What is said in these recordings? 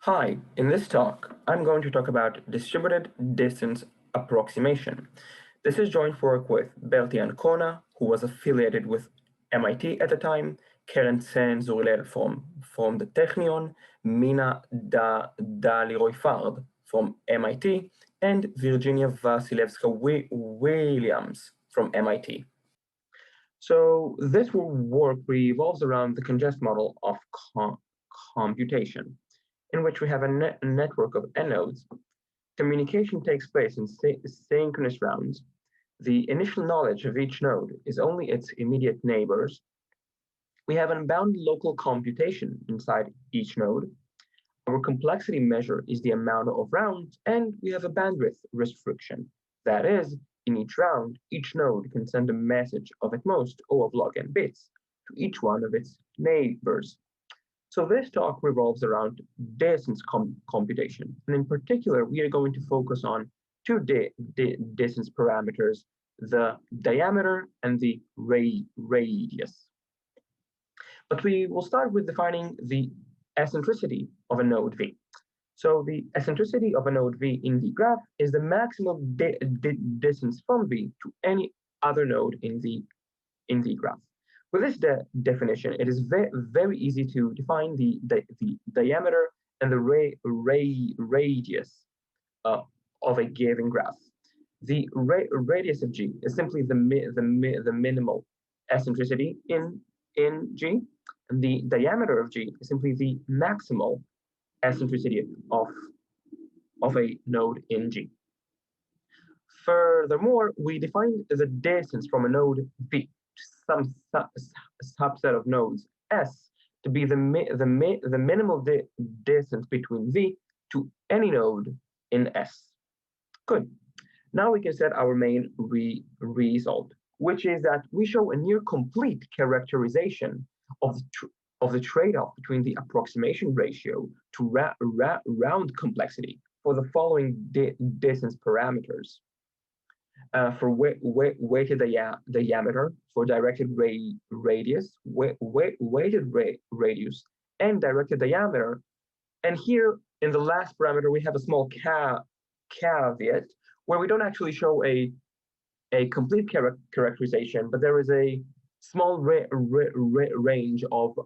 Hi, in this talk, I'm going to talk about distributed distance approximation. This is joint work with Bertie Ancona, who was affiliated with MIT at the time, Keren Censor-Hillel from the Technion, Mina Dalirrooyfard from MIT, and Virginia Vassilevska Williams from MIT. So this work revolves around the CONGEST model of computation, in which we have a network of n nodes. Communication takes place in synchronous rounds. The initial knowledge of each node is only its immediate neighbors. We have unbounded local computation inside each node. Our complexity measure is the amount of rounds, and we have a bandwidth restriction. That is, in each round, each node can send a message of at most O of log n bits to each one of its neighbors. So this talk revolves around distance computation. And in particular, we are going to focus on two distance parameters, the diameter and the radius. But we will start with defining the eccentricity of a node V. So the eccentricity of a node V in the graph is the maximum distance from V to any other node in the graph. With this definition, it is very easy to define the diameter and the radius of a given graph. The radius of G is simply the minimal eccentricity in G, and the diameter of G is simply the maximal eccentricity of a node in G. Furthermore, we define the distance from a node V some subset of nodes S to be the minimal distance between V to any node in S. Good. Now we can set our main result, which is that we show a near complete characterization of the trade-off between the approximation ratio to round complexity for the following distance parameters. For weighted diameter, for directed radius, weighted radius, and directed diameter. And here in the last parameter, we have a small caveat where we don't actually show a complete characterization, but there is a small range of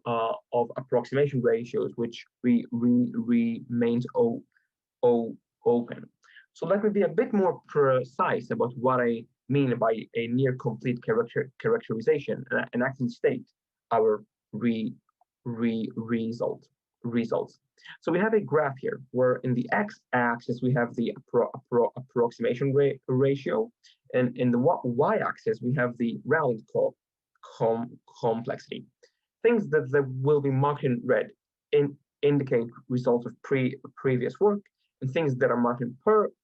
approximation ratios which remains open. So let me be a bit more precise about what I mean by a near complete characterization, and actually state our results. So we have a graph here where in the x-axis we have the approximation ratio, and in the y-axis we have the round complexity. Things that will be marked in red indicate results of previous work, and things that are marked in purple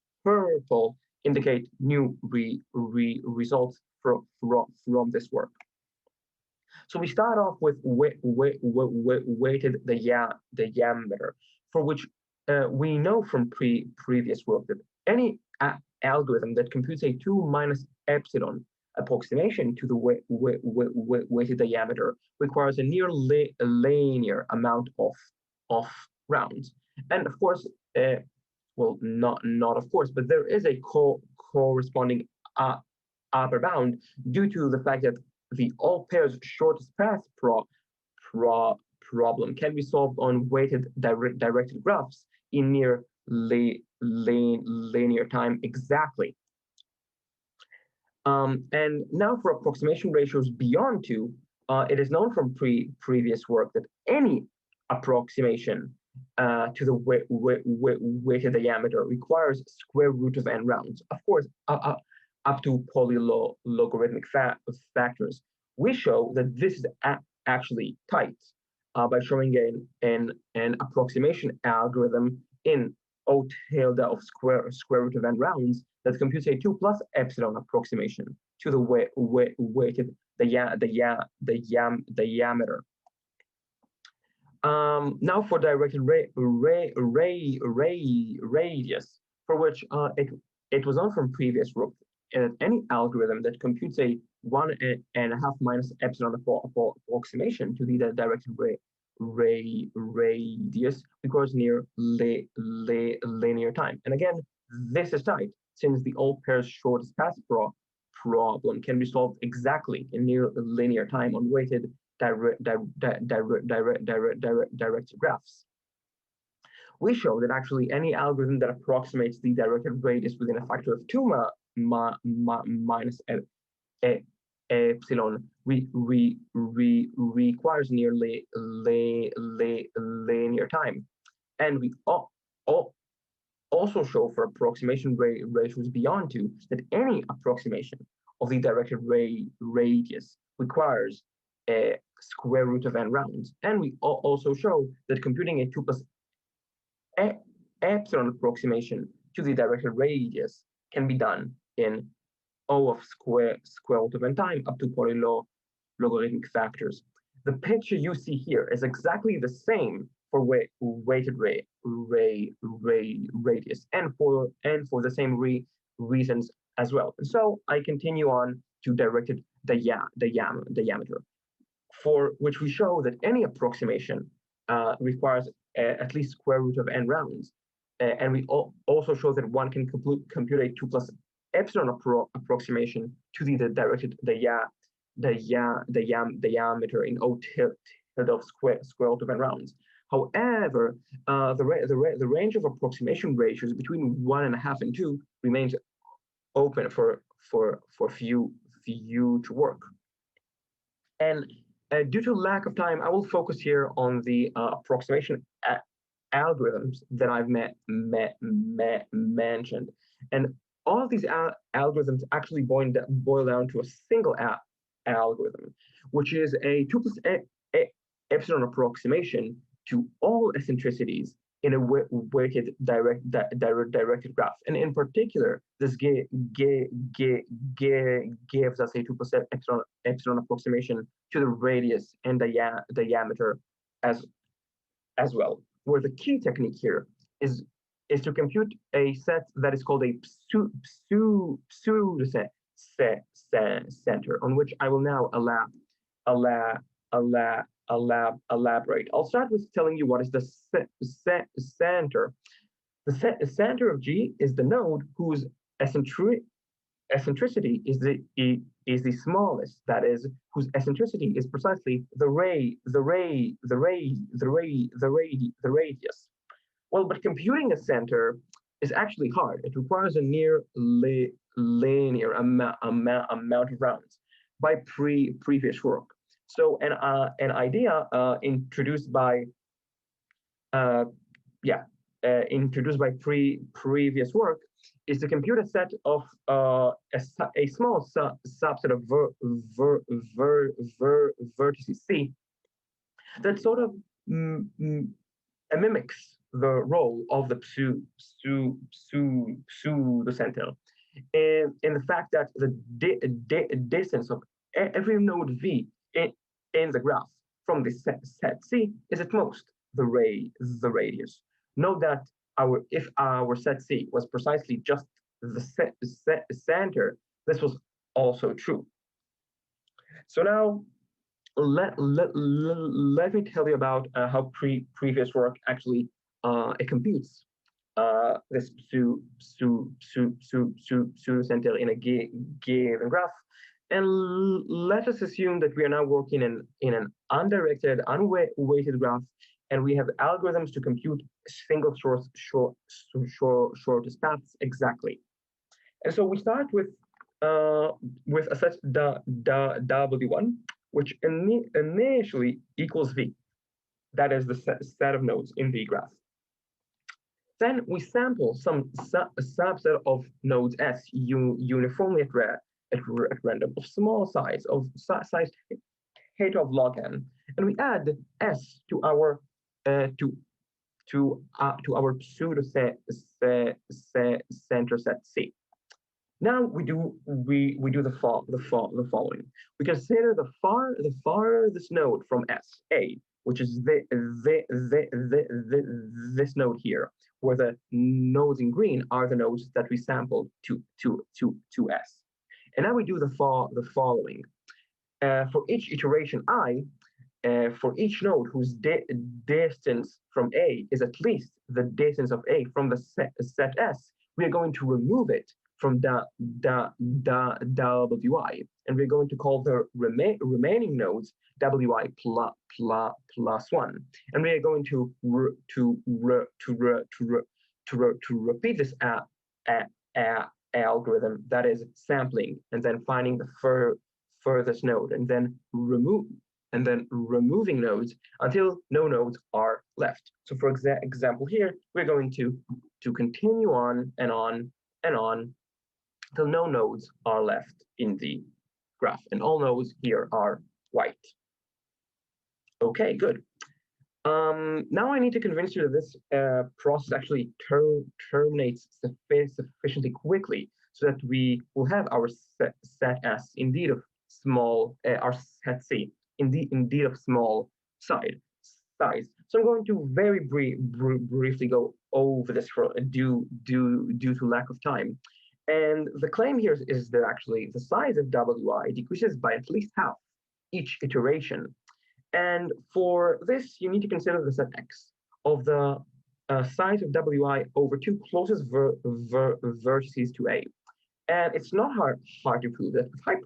indicate new results from this work. So we start off with weighted diameter, for which we know from previous work that any algorithm that computes a 2 minus epsilon approximation to the weighted diameter requires a near linear amount of rounds. And of course, well, not of course, but there is a corresponding upper bound due to the fact that the all pairs shortest path problem can be solved on weighted directed graphs in near linear time exactly. And now for approximation ratios beyond 2, it is known from previous work that any approximation to the weighted diameter requires square root of n rounds. Of course, up to polylogarithmic factors. We show that this is actually tight by showing an approximation algorithm in O tilde of square root of n rounds that computes a 2 plus epsilon approximation to the weighted diameter. Now for directed radius, for which it was known from previous work that any algorithm that computes a 1.5 minus epsilon approximation to the directed radius requires near linear time. And again, this is tight since the all pairs shortest path problem can be solved exactly in near linear time on weighted directed graphs. We show that actually any algorithm that approximates the directed radius within a factor of 2 minus epsilon requires nearly linear time. And we also show for approximation ratios beyond 2 that any approximation of the directed radius requires a square root of n rounds. And we also show that computing a 2 plus epsilon approximation to the directed radius can be done in O of square root of n time up to polylogarithmic factors. The picture you see here is exactly the same for weighted radius and for the same reasons as well. And so I continue on to directed diameter, for which we show that any approximation requires at least square root of n rounds. And we also show that one can compute a 2 plus epsilon approximation to the directed diameter in O tilde of square root of n rounds. However, the range of approximation ratios between 1.5 and 2 remains open for few to work. And due to lack of time, I will focus here on the approximation algorithms that I've mentioned. And all of these algorithms actually boil down to a single algorithm, which is a 2 plus epsilon approximation to all eccentricities in a weighted directed graph. And in particular, this gives us a 2 plus epsilon approximation to the radius and diameter as well, where the key technique here is to compute a set that is called a pseudo center, on which I will now elaborate. I'll start with telling you what is the center. The center of G is the node whose eccentricity is the smallest, that is, whose eccentricity is precisely the radius. Well, but computing a center is actually hard. It requires a near linear amount of rounds by previous work. So an idea introduced by previous work is to compute a set of a small subset of vertices C that sort of mimics the role of the pseudo-center in the fact that the distance of every node V in the graph from the set C is at most the radius. Note that if our set C was precisely just the center, this was also true. So now let me tell you about how previous work actually it computes this pseudo-center in a given graph. And let us assume that we are now working in an undirected, unweighted graph, and we have algorithms to compute single shortest paths exactly. And so we start with a set W1, which initially equals V. That is the set of nodes in the graph. Then we sample some subset of nodes S uniformly at random of small size, of size theta of log n, and we add S to our pseudo center set C. Now we do the following. We consider the farthest node from S, A, which is this node here, where the nodes in green are the nodes that we sampled to S. And now we do the following. For each iteration I, for each node whose distance from A is at least the distance of A from the set S, we are going to remove it from WI, and we're going to call the remaining nodes WI plus 1, and we are going to repeat this algorithm, that is sampling and then finding the furthest node, and then removing nodes until no nodes are left. So for example here, we're going to continue on and on and on till no nodes are left in the graph, and all nodes here are white. Okay, good. Now I need to convince you that this process actually terminates sufficiently quickly so that we will have our set S indeed of small, our set C indeed of small size. So I'm going to very briefly go over this due to lack of time. And the claim here is that actually the size of WI decreases by at least half each iteration. And for this, you need to consider the set X of the size of WI over two closest vertices to A. And it's not hard to prove that with high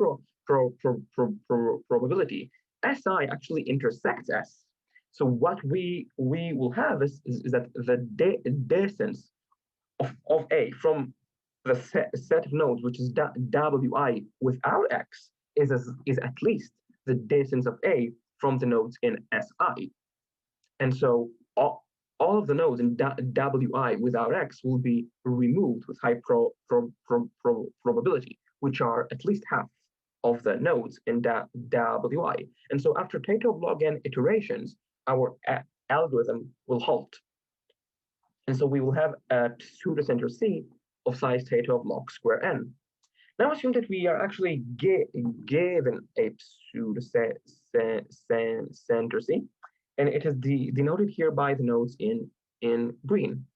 probability, SI actually intersects S. So what we will have is that the distance of A from the set of nodes, which is WI without X, is at least the distance of A from the nodes in SI. And so all of the nodes in WI without X will be removed with high probability, which are at least half of the nodes in WI. And so after theta of log n iterations, our algorithm will halt. And so we will have a pseudocenter C of size theta of log square n. Now assume that we are actually given a pseudocenter C, and it is denoted here by the nodes in green.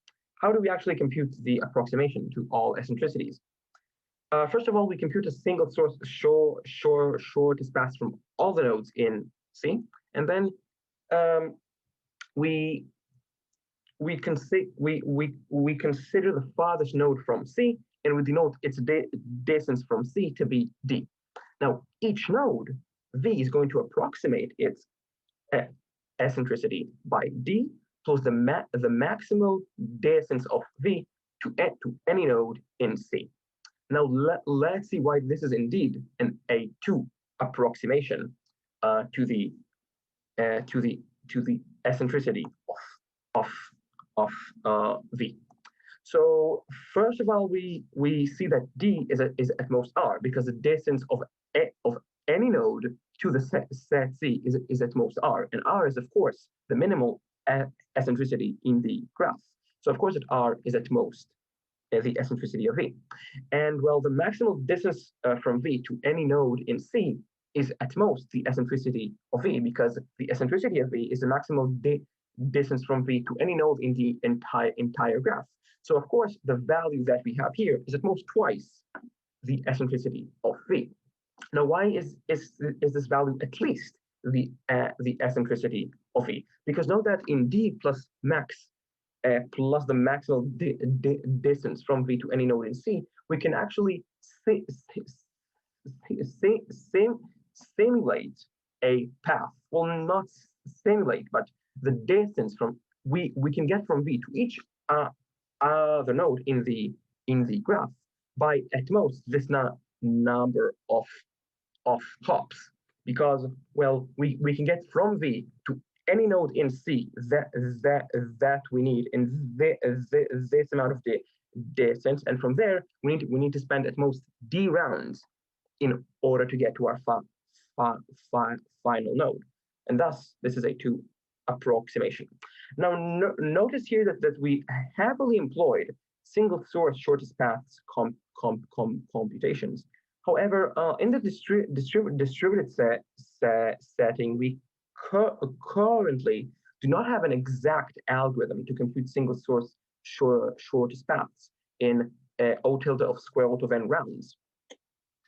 How do we actually compute the approximation to all eccentricities? First of all, we compute a single source shortest path from all the nodes in C, and then we consider the farthest node from C, and we denote its distance from C to be D. Now, each node, V, is going to approximate its eccentricity by D plus the maximal distance of V to any node in C. Now, let's see why this is indeed an A2 approximation to the eccentricity of V. So first of all, we see that D is at most R, because the distance of any node to the set C is at most R, and R is of course the minimal eccentricity in the graph. So of course that R is at most the eccentricity of V. And well, the maximal distance from V to any node in C is at most the eccentricity of V, because the eccentricity of V is the maximal distance from V to any node in the entire graph. So of course, the value that we have here is at most twice the eccentricity of V. Now, why is this value at least the eccentricity of V? Because note that in D plus max plus the maximal distance from V to any node in C, we can actually simulate a path. Well, not simulate, but the distance from we can get from V to each other node in the graph by at most this number of hops, because well we can get from V to any node in C that we need in this amount of distance, and from there we need to spend at most D rounds in order to get to our final node, and thus this is a A2 approximation. Now notice here that we heavily employed single source shortest paths computations. However, in the distributed setting, we currently do not have an exact algorithm to compute single source shortest paths in O tilde of square root of n rounds.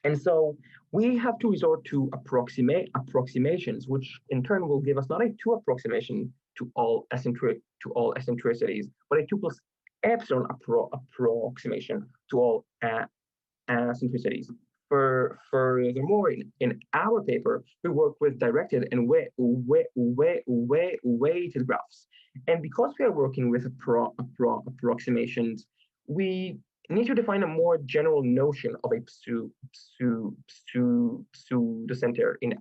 And so we have to resort to approximations, which in turn will give us not a 2 approximation to all eccentricities, but a 2 plus epsilon approximation to all eccentricities. Furthermore, in our paper, we work with directed and weighted graphs. And because we are working with approximations, we need to define a more general notion of a pseudo-center in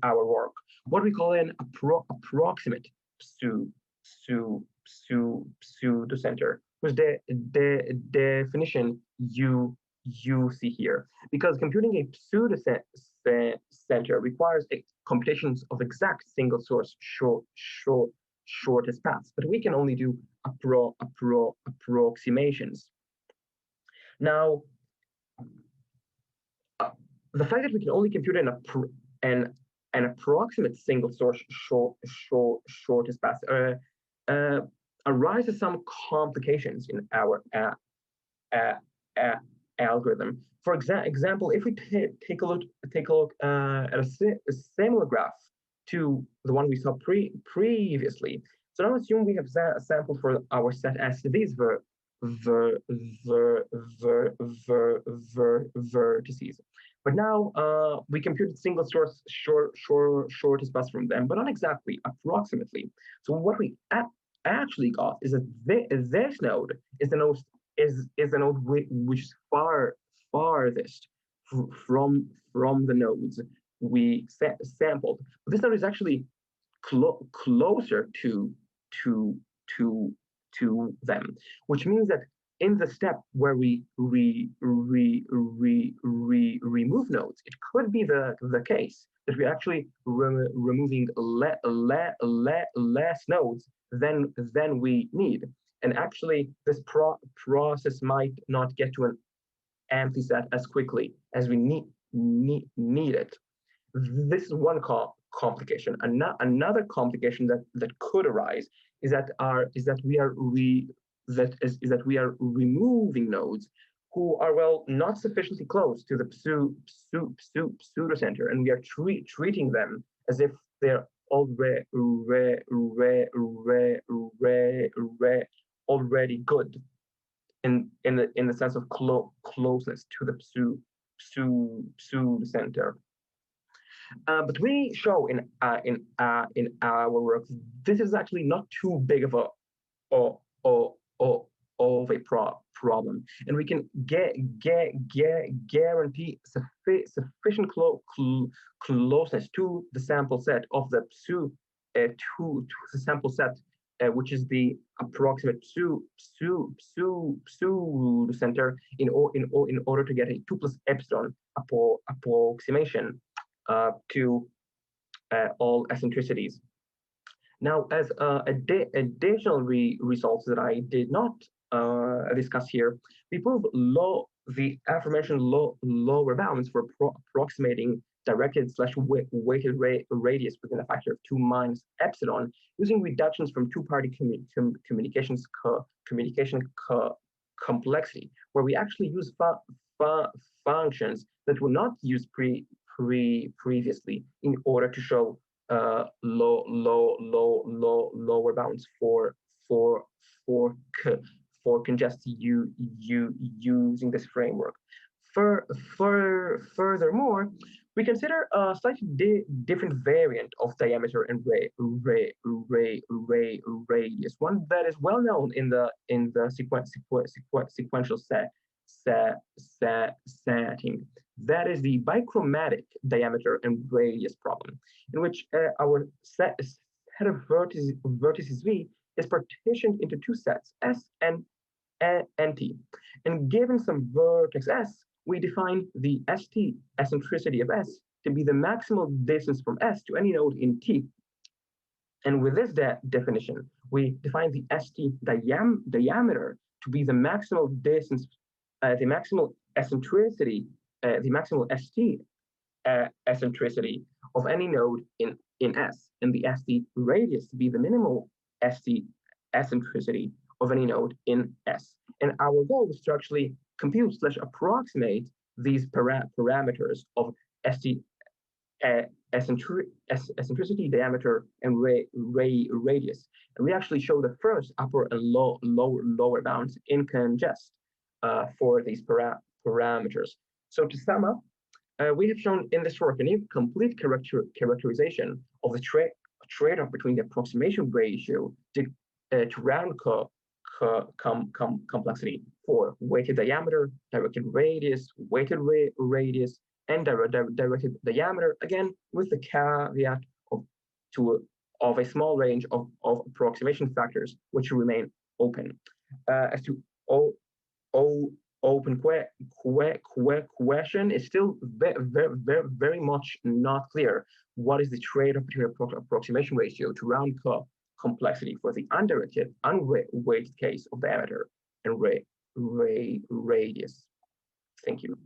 our work. What we call an approximate pseudo-center, whose definition you see here. Because computing a pseudo-center requires computations of exact single source shortest paths, but we can only do approximations. Now, the fact that we can only compute an approximate single source shortest path arises some complications in our algorithm. For example, if we take a look at a similar graph to the one we saw previously. So now assume we have a sample for our set S. These vertices. But now we computed single source shortest path from them, but not exactly, approximately. So what we actually got is that this node is the node which is farthest from the nodes we sampled. But this node is actually closer to them, which means that in the step where we remove nodes, it could be the case that we're actually removing less nodes than we need. And actually, this process might not get to an empty set as quickly as we need it. This is one complication. Another complication that could arise is that we are removing nodes who are, well, not sufficiently close to the pseudo-center, and we are treating them as if they're already good in the sense of closeness to the pseudo-center. But we show in our work this is actually not too big of a problem, and we can guarantee sufficient closeness to the sample set of the to the sample set, which is the approximate pseudo-center in order to get a 2 plus epsilon approximation to all eccentricities. Now, as additional results that I did not discuss here, we prove the aforementioned lower bounds for approximating directed / weighted radius within a factor of 2 minus epsilon using reductions from two-party communication complexity, where we actually use functions that were not used previously in order to show lower bounds for CONGEST using this framework. Furthermore, we consider a slightly different variant of diameter and radius, one that is well known in the sequential setting. That is the bichromatic diameter and radius problem, in which our set of vertices V is partitioned into 2 sets, S and T. And given some vertex S, we define the ST eccentricity of S to be the maximal distance from S to any node in T. And with this definition, we define the ST diameter to be the maximal distance, the maximal eccentricity, the maximal ST eccentricity of any node in S, and the ST radius to be the minimal ST eccentricity of any node in S. And our goal is to actually compute / approximate these parameters of eccentricity, diameter, and ray radius. And we actually show the first upper and lower bounds in CONGEST for these parameters. So to sum up, we have shown in this work a complete characterization of the trade-off between the approximation ratio to round complexity for weighted diameter, directed radius, weighted radius, and directed diameter, again with the caveat of a small range of approximation factors which remain open. As to open question is still very much not clear. What is the trade-off between approximation ratio to round complexity for the unweighted case of diameter and radius? Thank you.